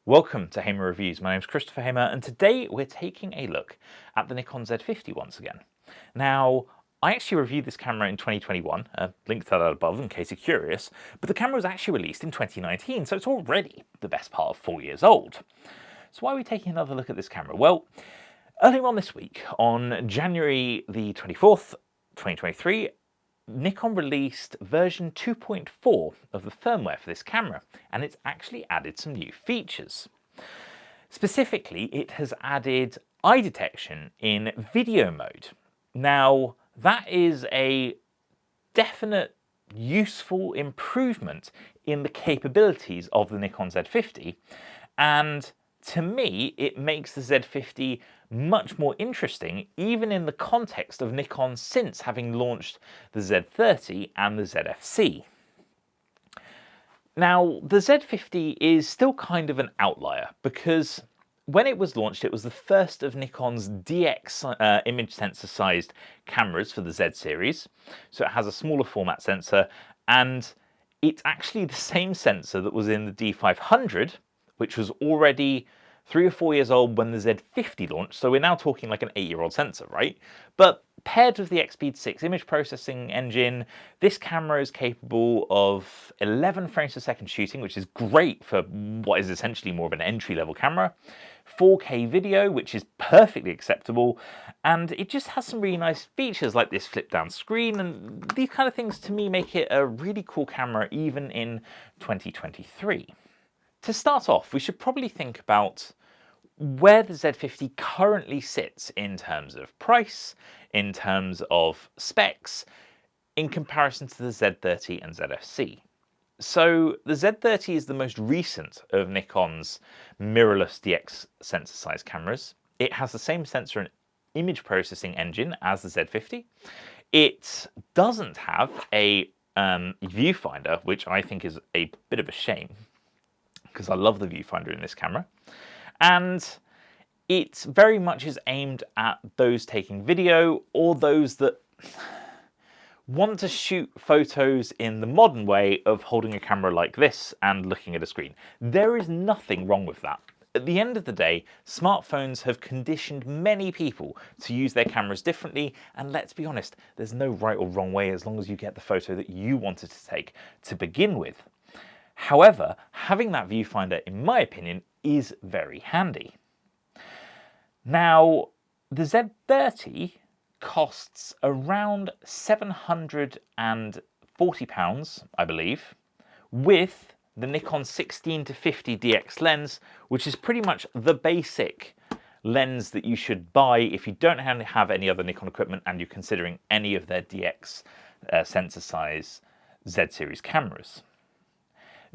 Welcome to Hamer Reviews. My name is Christopher Hamer, and today we're taking a look at the Nikon Z50 once again. Now, I actually reviewed this camera in 2021, link to that above in case you're curious, but the camera was actually released in 2019, so it's already the best part of 4 years old. So why are we taking another look at this camera? Well, earlier on this week, on January the 24th, 2023, Nikon released version 2.4 of the firmware for this camera, and it's actually added some new features. Specifically, it has added eye detection in video mode. Now, that is a definite useful improvement in the capabilities of the Nikon Z50, and to me, it makes the Z50 much more interesting, even in the context of Nikon since having launched the Z30 and the ZFC. Now, the Z50 is still kind of an outlier because when it was launched, it was the first of Nikon's DX image sensor sized cameras for the Z series. So it has a smaller format sensor, and it's actually the same sensor that was in the D500, which was already 3 or 4 years old when the Z50 launched, so we're now talking like an 8-year-old sensor, right? But paired with the X-Speed 6 image processing engine, this camera is capable of 11 frames per second shooting, which is great for what is essentially more of an entry-level camera, 4K video, which is perfectly acceptable, and it just has some really nice features like this flip-down screen, and these kind of things to me make it a really cool camera even in 2023. To start off, we should probably think about where the Z50 currently sits in terms of price, in terms of specs, in comparison to the Z30 and Zfc. So the Z30 is the most recent of Nikon's mirrorless DX sensor size cameras. It has the same sensor and image processing engine as the Z50. It doesn't have a viewfinder, which I think is a bit of a shame, because I love the viewfinder in this camera. And it very much is aimed at those taking video or those that want to shoot photos in the modern way of holding a camera like this and looking at a screen. There is nothing wrong with that. At the end of the day, smartphones have conditioned many people to use their cameras differently, and let's be honest, there's no right or wrong way as long as you get the photo that you wanted to take to begin with. However, having that viewfinder, in my opinion, is very handy. Now, the Z30 costs around £740, I believe, with the Nikon 16 to 50 DX lens, which is pretty much the basic lens that you should buy if you don't have any other Nikon equipment and you're considering any of their DX sensor size Z series cameras.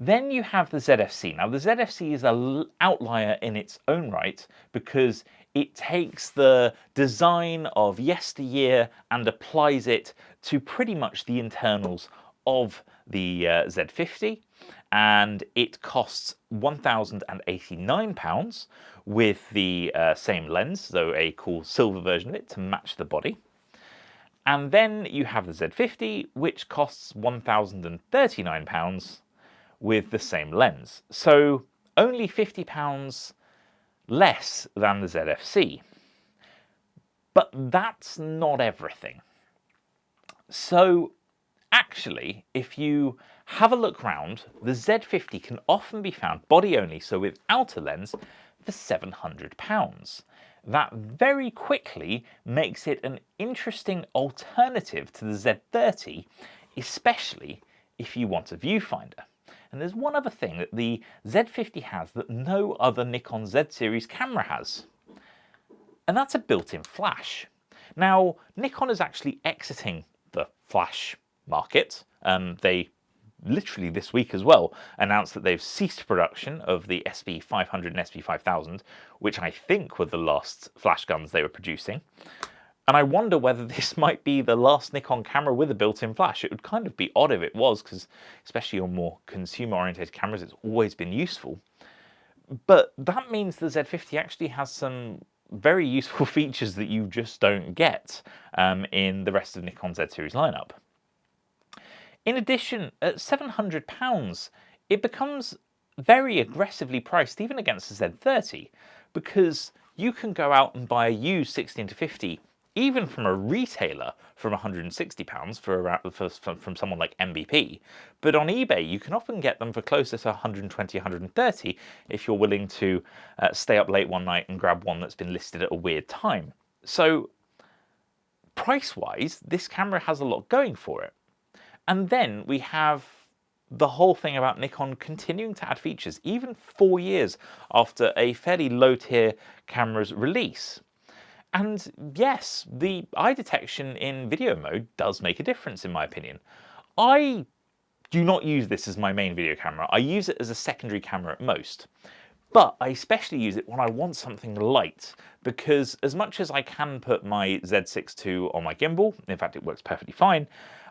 Then you have the ZFC. Now, the ZFC is an outlier in its own right because it takes the design of yesteryear and applies it to pretty much the internals of the Z50, and it costs £1,089 with the same lens, so a cool silver version of it to match the body. And then you have the Z50, which costs £1,039 with the same lens. So only £50 less than the ZFC. But that's not everything. So actually, if you have a look round, the Z50 can often be found body only, so without a lens, for £700. That very quickly makes it an interesting alternative to the Z30, especially if you want a viewfinder. And there's one other thing that the Z50 has that no other Nikon Z series camera has, and that's a built-in flash. Now, Nikon is actually exiting the flash market. They literally this week as well announced that they've ceased production of the SP500 and SP5000, which I think were the last flash guns they were producing. And I wonder whether this might be the last Nikon camera with a built-in flash. It would kind of be odd if it was, because especially on more consumer-oriented cameras, it's always been useful. But that means the Z50 actually has some very useful features that you just don't get in the rest of Nikon Z series lineup. In addition, at £700, it becomes very aggressively priced even against the Z30, because you can go out and buy a used 16-50 even from a retailer from £160 from someone like MVP, but on eBay you can often get them for closer to 120, 130 if you're willing to stay up late one night and grab one that's been listed at a weird time. So price-wise, this camera has a lot going for it. And then we have the whole thing about Nikon continuing to add features, even 4 years after a fairly low-tier camera's release. And yes, the eye detection in video mode does make a difference, in my opinion. I do not use this as my main video camera. I use it as a secondary camera at most. But I especially use it when I want something light, because as much as I can put my Z6 II on my gimbal, in fact it works perfectly fine,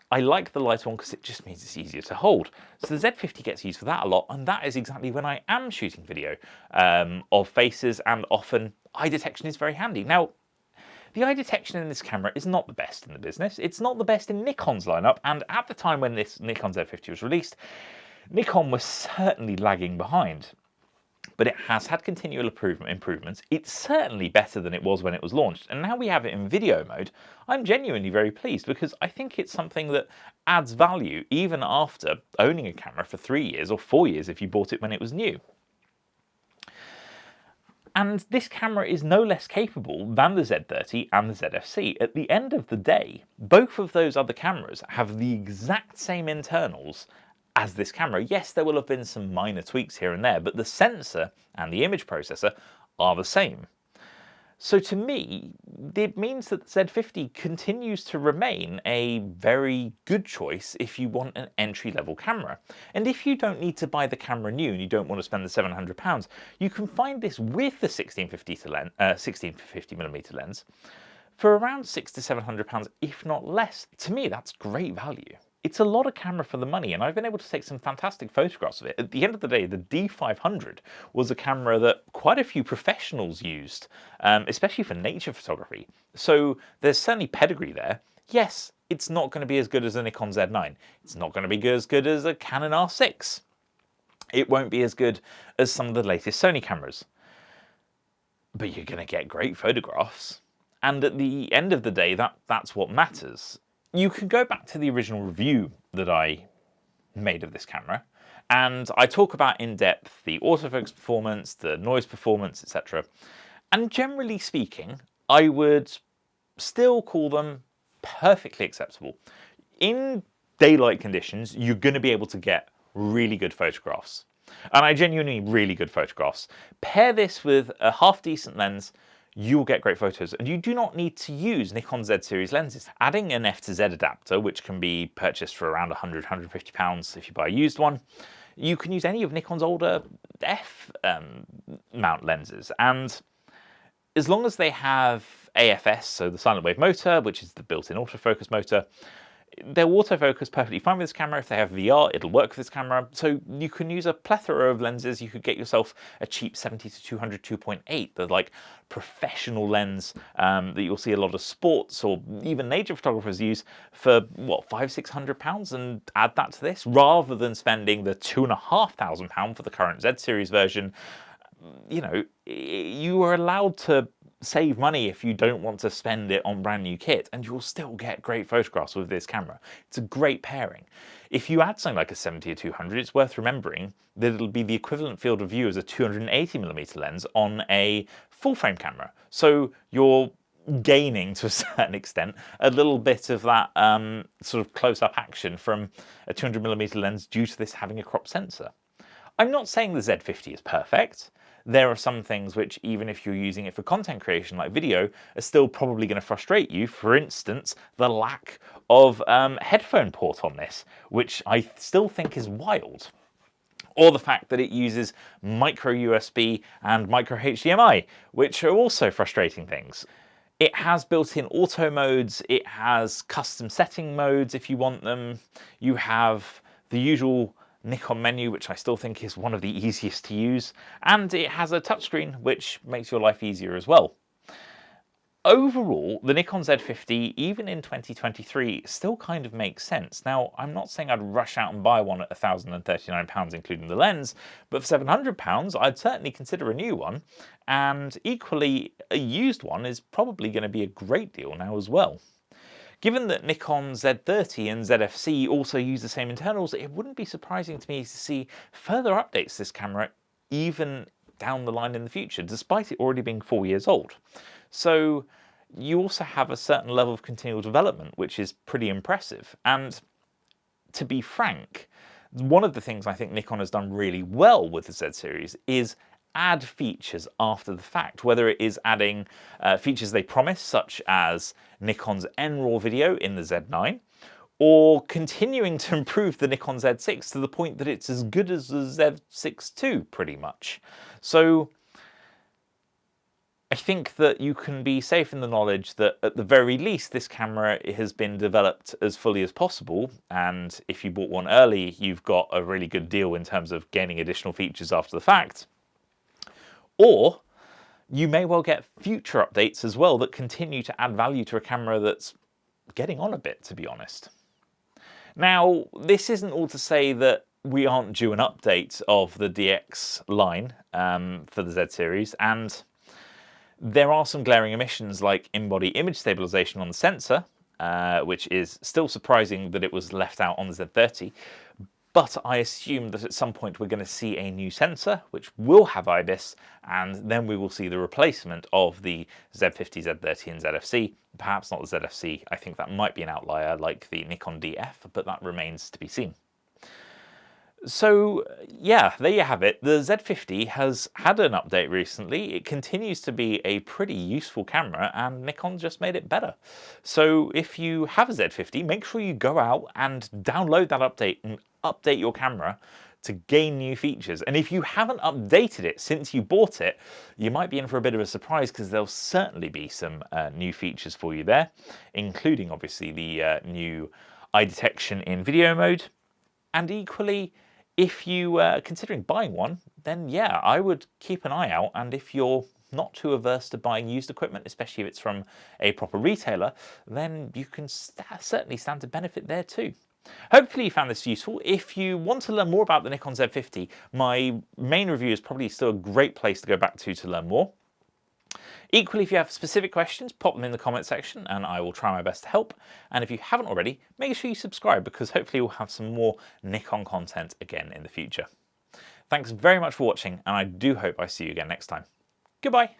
I like the lighter one because it just means it's easier to hold. So the Z50 gets used for that a lot, and that is exactly when I am shooting video of faces, and often eye detection is very handy. Now, the eye detection in this camera is not the best in the business. It's not the best in Nikon's lineup, and at the time when this Nikon Z50 was released, Nikon was certainly lagging behind. But it has had continual improvements. It's certainly better than it was when it was launched, and now we have it in video mode. I'm genuinely very pleased, because I think it's something that adds value even after owning a camera for 3 years or 4 years if you bought it when it was new. And this camera is no less capable than the Z30 and the ZFC. At the end of the day, both of those other cameras have the exact same internals as this camera. Yes, there will have been some minor tweaks here and there, but the sensor and the image processor are the same. So to me, it means that the Z50 continues to remain a very good choice if you want an entry-level camera. And if you don't need to buy the camera new and you don't want to spend the £700, you can find this with the 16-50mm lens for around £600 to £700, if not less. To me, that's great value. It's a lot of camera for the money, and I've been able to take some fantastic photographs of it. At the end of the day, the D500 was a camera that quite a few professionals used, especially for nature photography. So there's certainly pedigree there. Yes, it's not going to be as good as a Nikon Z9. It's not going to be as good as a Canon R6. It won't be as good as some of the latest Sony cameras. But you're going to get great photographs. And at the end of the day, that's what matters. You can go back to the original review that I made of this camera, and I talk about in depth the autofocus performance, the noise performance, etc. And generally speaking, I would still call them perfectly acceptable. In daylight conditions, you're going to be able to get really good photographs. And I genuinely mean really good photographs. Pair this with a half-decent lens, you'll get great photos, and you do not need to use Nikon Z series lenses. Adding an F to Z adapter, which can be purchased for around £100, £150 if you buy a used one, you can use any of Nikon's older F mount lenses, and as long as they have AFS, so the silent wave motor, which is the built-in autofocus motor, they'll autofocus perfectly fine with this camera. If they have VR, it'll work with this camera. So you can use a plethora of lenses. You could get yourself a cheap 70 to 200 2.8, the like professional lens that you'll see a lot of sports or even nature photographers use for what, £500–600, and add that to this rather than spending the £2,500 for the current Z series version. You know, you are allowed to save money if you don't want to spend it on brand new kit, and you'll still get great photographs with this camera. It's a great pairing. If you add something like a 70 or 200, it's worth remembering that it'll be the equivalent field of view as a 280mm lens on a full frame camera. So you're gaining, to a certain extent, a little bit of that sort of close-up action from a 200mm lens due to this having a crop sensor. I'm not saying the Z50 is perfect. There are some things which, even if you're using it for content creation like video, are still probably going to frustrate you. For instance, the lack of headphone port on this, which I still think is wild. Or the fact that it uses micro USB and micro HDMI, which are also frustrating things. It has built-in auto modes, it has custom setting modes if you want them, you have the usual Nikon menu, which I still think is one of the easiest to use, and it has a touchscreen, which makes your life easier as well. overall, the Nikon Z50, even in 2023, still kind of makes sense. Now, I'm not saying I'd rush out and buy one at £1,039, including the lens, but for £700, I'd certainly consider a new one. And equally, a used one is probably going to be a great deal now as well. Given that Nikon Z30 and Zfc also use the same internals, it wouldn't be surprising to me to see further updates to this camera even down the line in the future, despite it already being 4 years old. So you also have a certain level of continual development, which is pretty impressive. And to be frank, one of the things I think Nikon has done really well with the Z series is add features after the fact, whether it is adding features they promise, such as Nikon's NRAW video in the Z9, or continuing to improve the Nikon Z6 to the point that it's as good as the Z6 II, pretty much. So I think that you can be safe in the knowledge that at the very least this camera has been developed as fully as possible, and if you bought one early, you've got a really good deal in terms of gaining additional features after the fact. Or you may well get future updates as well that continue to add value to a camera that's getting on a bit, to be honest. Now, this isn't all to say that we aren't due an update of the DX line for the Z series, and there are some glaring omissions like in-body image stabilization on the sensor, which is still surprising that it was left out on the Z30. But I assume that at some point we're going to see a new sensor, which will have IBIS, and then we will see the replacement of the Z50, Z30 and Zfc. Perhaps not the Zfc, I think that might be an outlier like the Nikon DF, but that remains to be seen. So yeah, there you have it. The Z50 has had an update recently. It continues to be a pretty useful camera, and Nikon just made it better. So if you have a Z50, make sure you go out and download that update and update your camera to gain new features. And if you haven't updated it since you bought it, you might be in for a bit of a surprise, because there'll certainly be some new features for you there, including obviously the new eye detection in video mode. And equally, if you are considering buying one, then yeah, I would keep an eye out. And if you're not too averse to buying used equipment, especially if it's from a proper retailer, then you can certainly stand to benefit there too. Hopefully you found this useful. If you want to learn more about the Nikon Z50, my main review is probably still a great place to go back to learn more. Equally, if you have specific questions, pop them in the comment section and I will try my best to help. And if you haven't already, make sure you subscribe, because hopefully we'll have some more Nikon content again in the future. Thanks very much for watching, and I do hope I see you again next time. Goodbye.